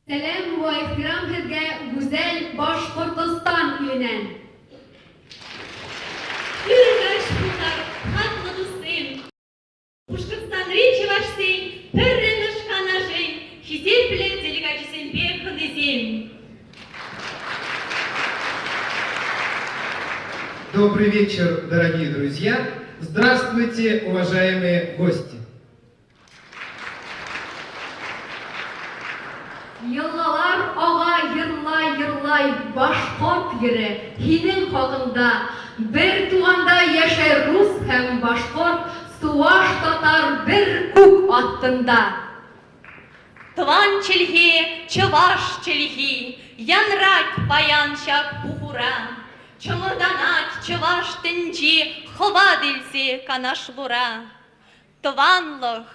Selam ve ihtiram sizge güzel Başkortostan ilinен. Yürüyüş bunlar, tatlı dostum. Ушкыртстан речи ваш сей, піррініш канашей, хизер білен делегатисен бекін езен. Добрый вечер, дорогие друзья! Здравствуйте, уважаемые гости! Yıllar ağa yırlay Başkort yeri hinin hakında bir tuğanda yaşar Rus hem Başkort Suvaş Tatar bir kuk attında. Тван челхи, чываш челхи, янрак паяншак бухура. Чымырданак чываш тінчі, хыва дельсе канаш бура. Тванлых,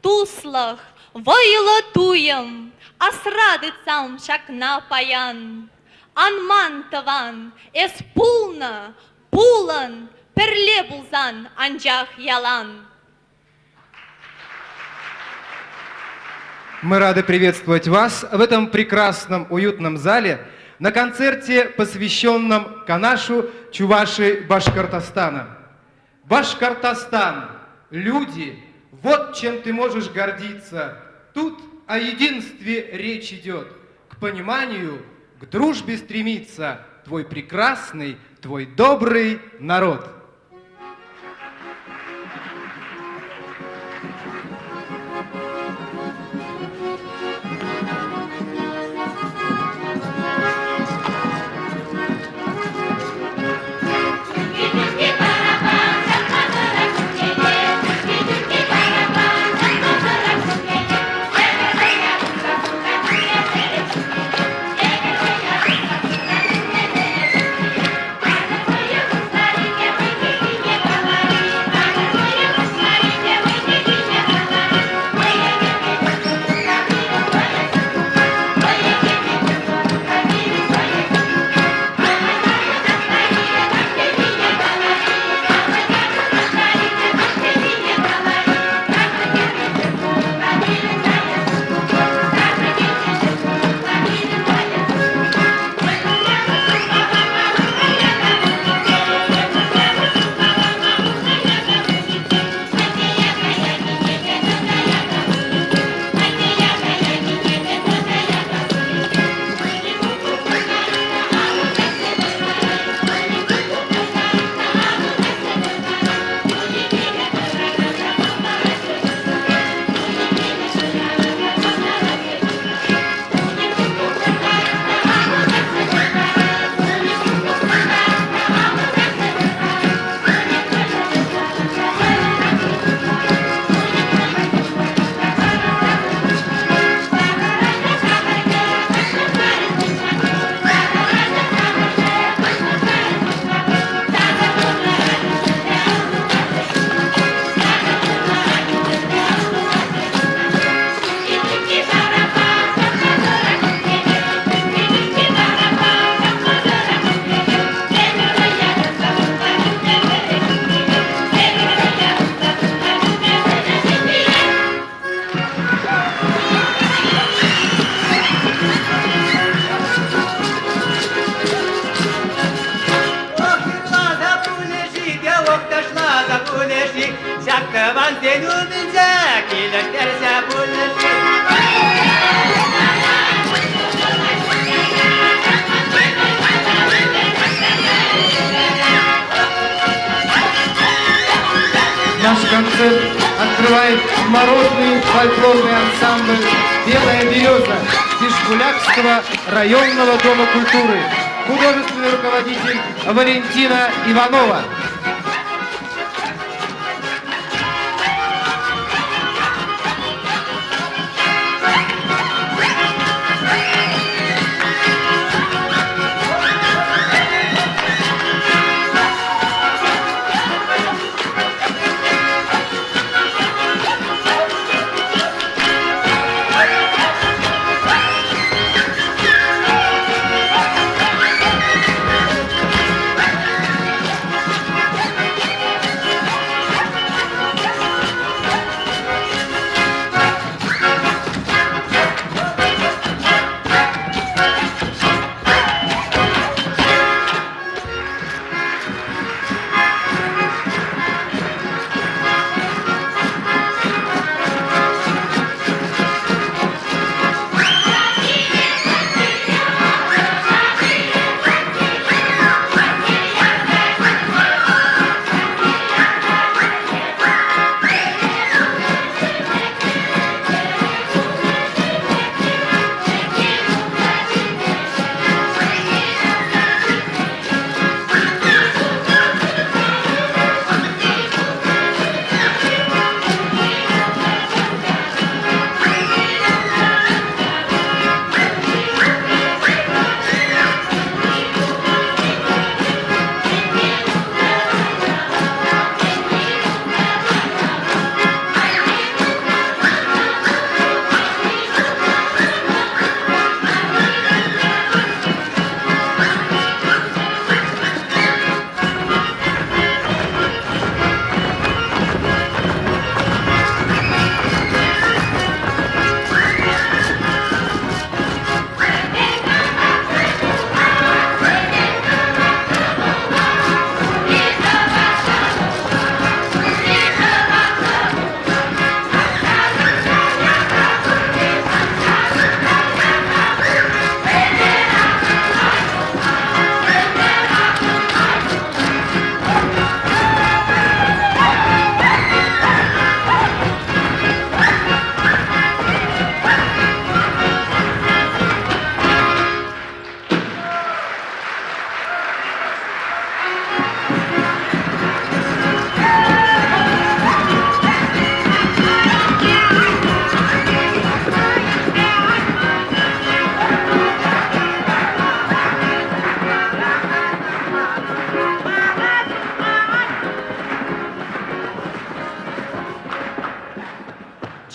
туслых, вайлы туем, асрадыцам шакна паян. Анман тван, эс пулна, пулан, перле булзан анжах ялан. Мы рады приветствовать вас в этом прекрасном, уютном зале на концерте, посвященном Канашу Чуваши Башкортостана. Башкортостан, люди, вот чем ты можешь гордиться. Тут о единстве речь идет, к пониманию, к дружбе стремится твой прекрасный, твой добрый народ. Şakkavan denildiğince kileşlerse buluşur. Наш концерт открывает народный фольклорный ансамбль «Белая береза» Кишгулякского районного дома культуры. Художественный руководитель Валентина Иванова.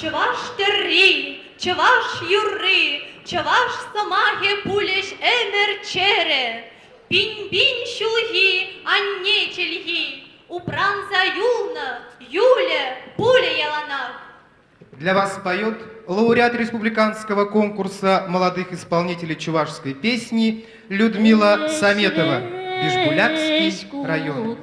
Чуваш терри, чуваш юры, чуваш самахе пулеш эмерчере. Пинь-пинь щулги, а не чельги. Упранца юлна, Юля, пуля яланах. Для вас поет лауреат республиканского конкурса молодых исполнителей чувашской песни Людмила Саметова, Бишбулякский район.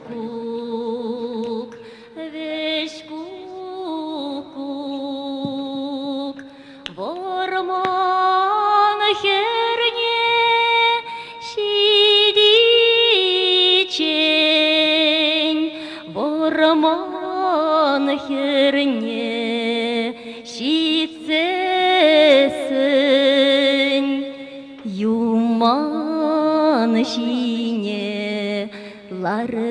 Херне шицесен юман шине ларзаган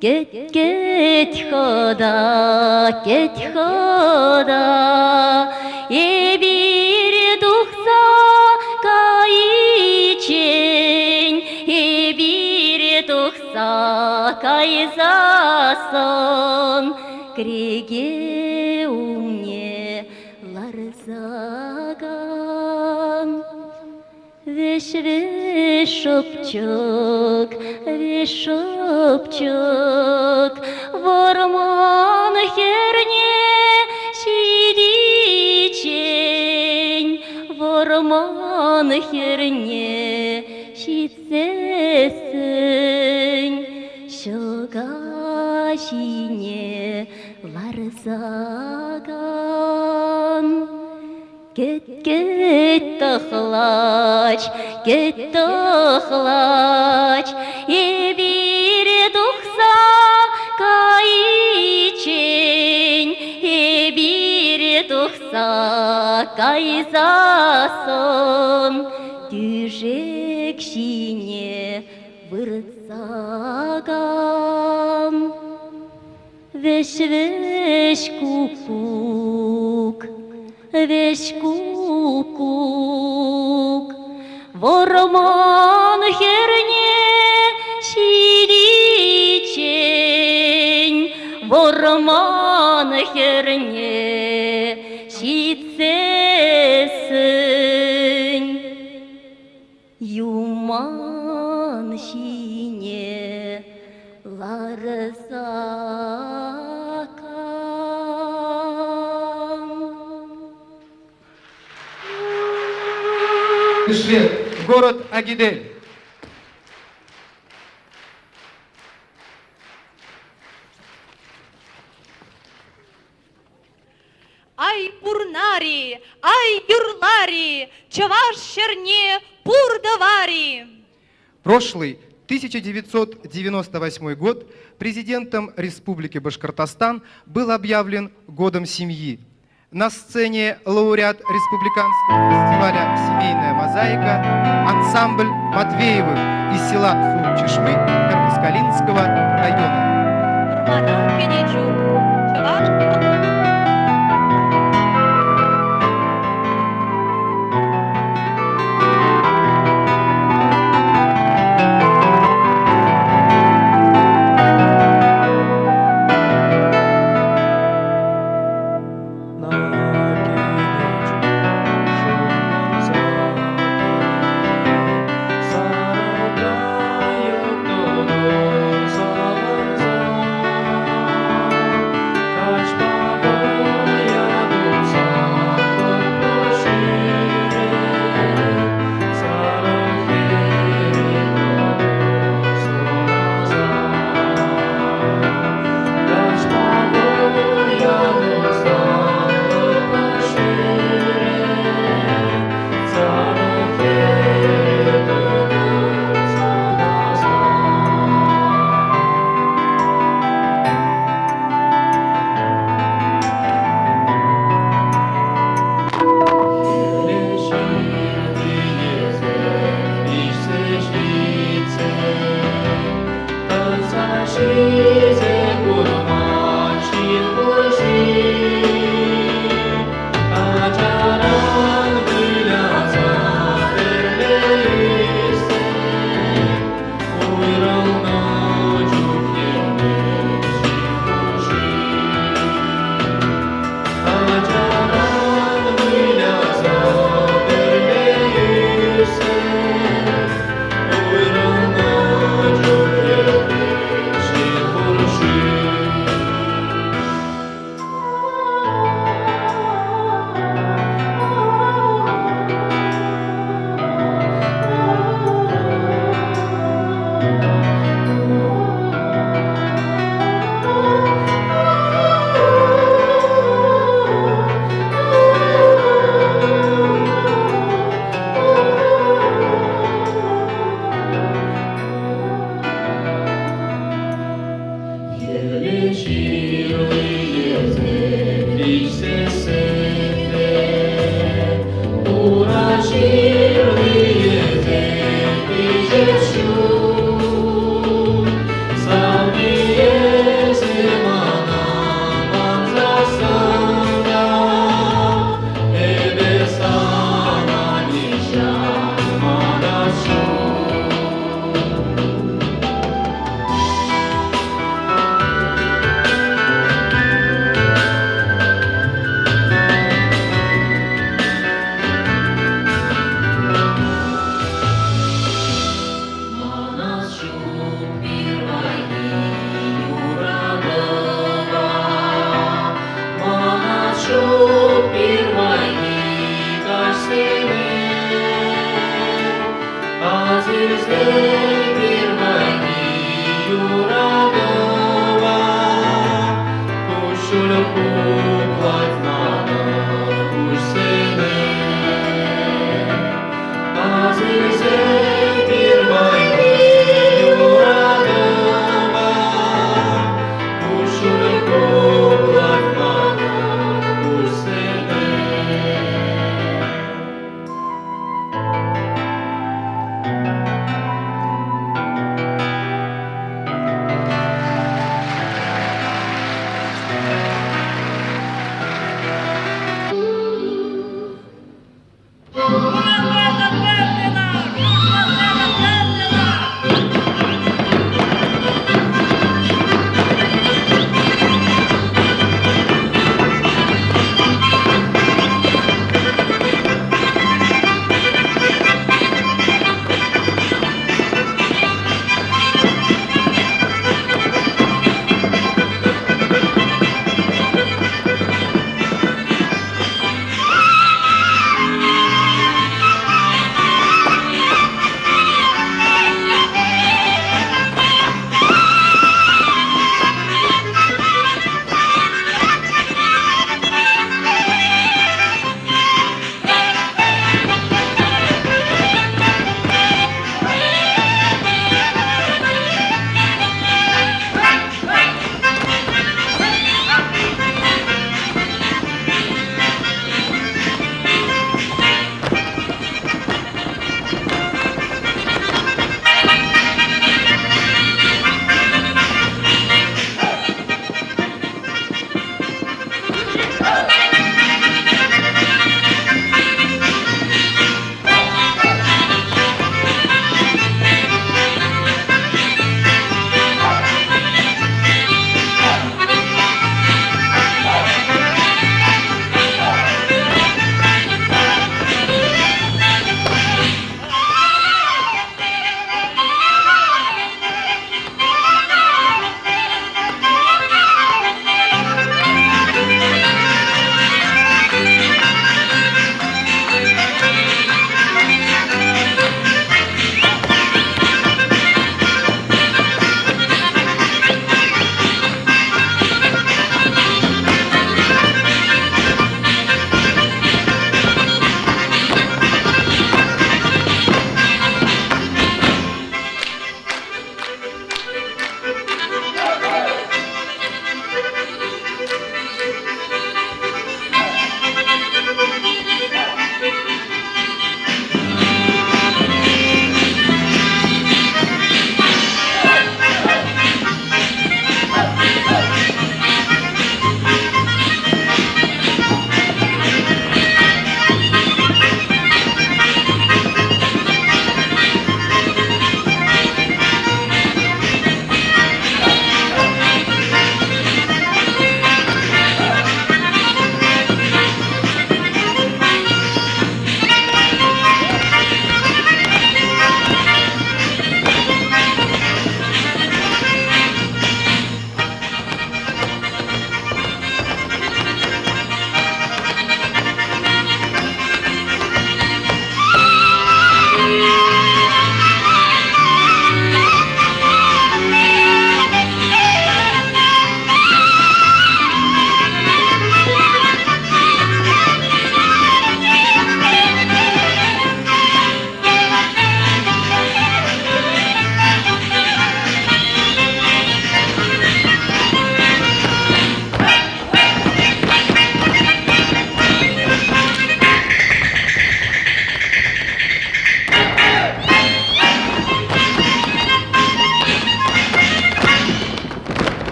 кет хода эбир тухса кайчен эбир тухса кайзасон креге умне ларзаган веш шопчок ворман херне шидичень ворман херне шицесень шогашине ларзаган кет тахлач эбире тухса кайчень эбире тухса кайзасон түжек шине вырцаган веш кукук ворман херне шидичень ворман херне шицесень юман шине ларзакан. Пришли в город Агидель. Ай пурнари, ай юрлари, чаваш шерне пурдавари. Прошлый 1998 год президентом Республики Башкортостан был объявлен Годом семьи. На сцене лауреат Республиканского фестиваля «Семейная мозаика» ансамбль Матвеевых из села Сурчишмы Карпаскалинского района. Урмана кенечу, чаваш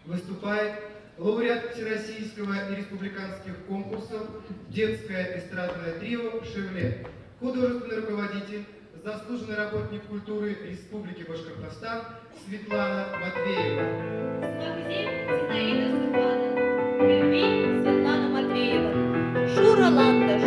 Выступает лауреат всероссийского и республиканских конкурсов детское эстрадное трио «Шевле», художественный руководитель, заслуженный работник культуры Республики Башкортостан Светлана Матвеева. Магазин Зинаида Светлана. Перми Светлана Матвеева. Шура Ландыш.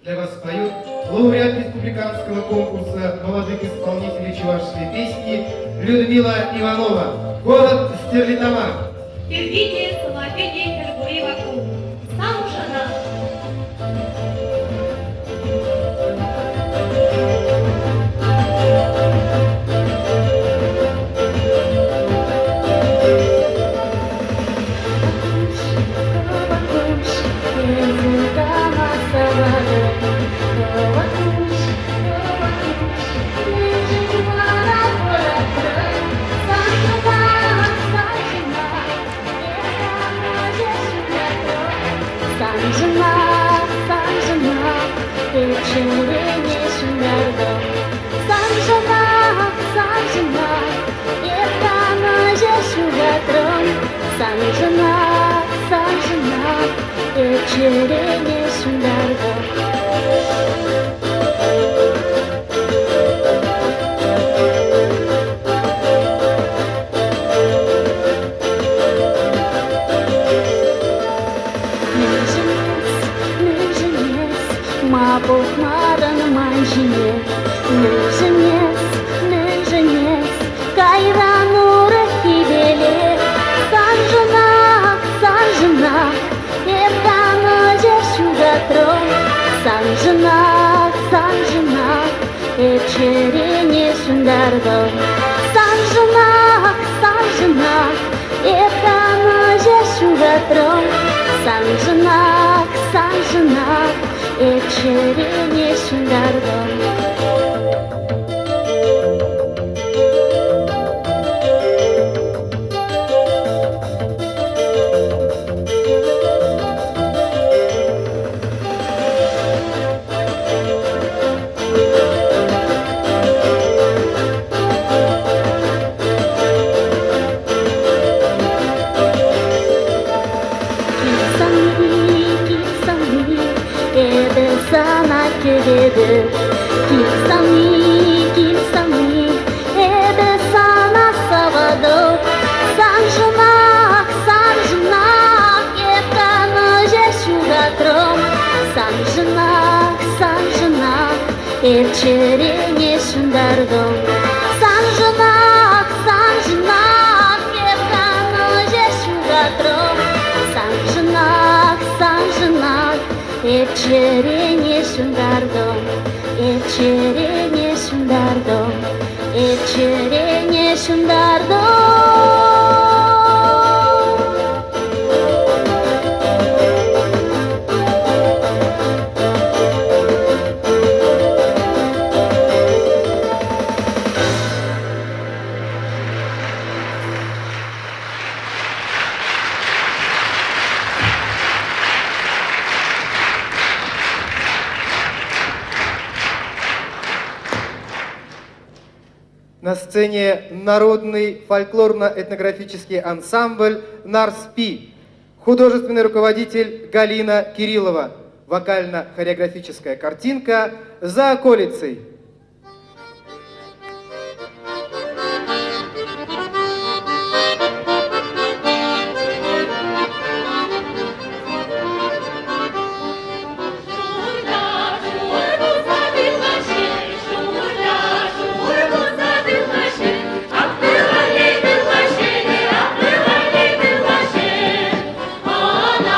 Для вас поют лауреат республиканского конкурса молодых исполнителей чувашской песни Людмила Иванова. Город Стерлитамак. Терпение, самоопение, Каргури вокруг. Сам жена. Thank you. Эчерене шундарда. Мабук маран манжине, неженес, кайранура кибеле, санжынак, эртаны жешугатро, санжынак, эчерене шундардо, санжынак, эртаны жешугатро, санжынак, эчерене шундардо. Sana kebede, kilsami, ede sana savado, sanjnak, etano jeshugatrom, sanjnak, echerene shundardom, sanjnak, etano jeshugatrom, sanjnak, эчерене шундардо, эчерене шундардо. На сцене народный фольклорно-этнографический ансамбль «Нарспи». Художественный руководитель Галина Кириллова. Вокально-хореографическая картинка «За околицей». Ana,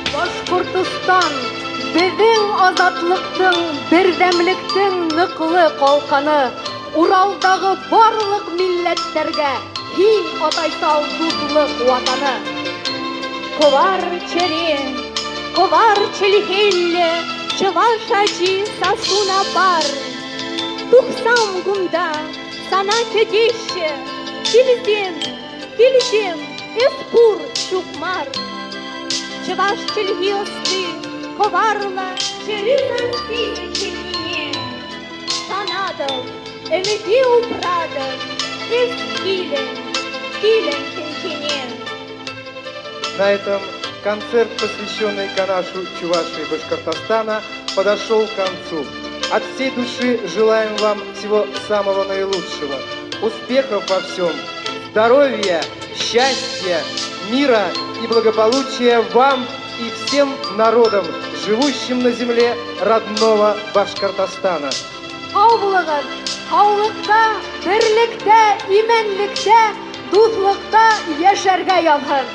Башкортстан безнең азатлыктың, бердәмлектең ныклы калканы, Уралдагы барлык милләтләргә һин атайсал дуслык ватаны. Ковар челхелле, чывашачи сасуна бар. Тухсам гунда, сана кедище, килзем, эспур чукмар. Чываш челхиосты, коварла, черезан синеченине. Санадов, эмеди убрадов, из килен тенчине. На этом концерт, посвященный Канашу Чувашии Башкортостана, подошел к концу. От всей души желаем вам всего самого наилучшего. Успехов во всем, здоровья, счастья, мира и благополучия вам и всем народам, живущим на земле родного Башкортостана. Саулыгыз, саулыкта, бирлектә, имәнлектә, дуслыкта яшәргә язгын.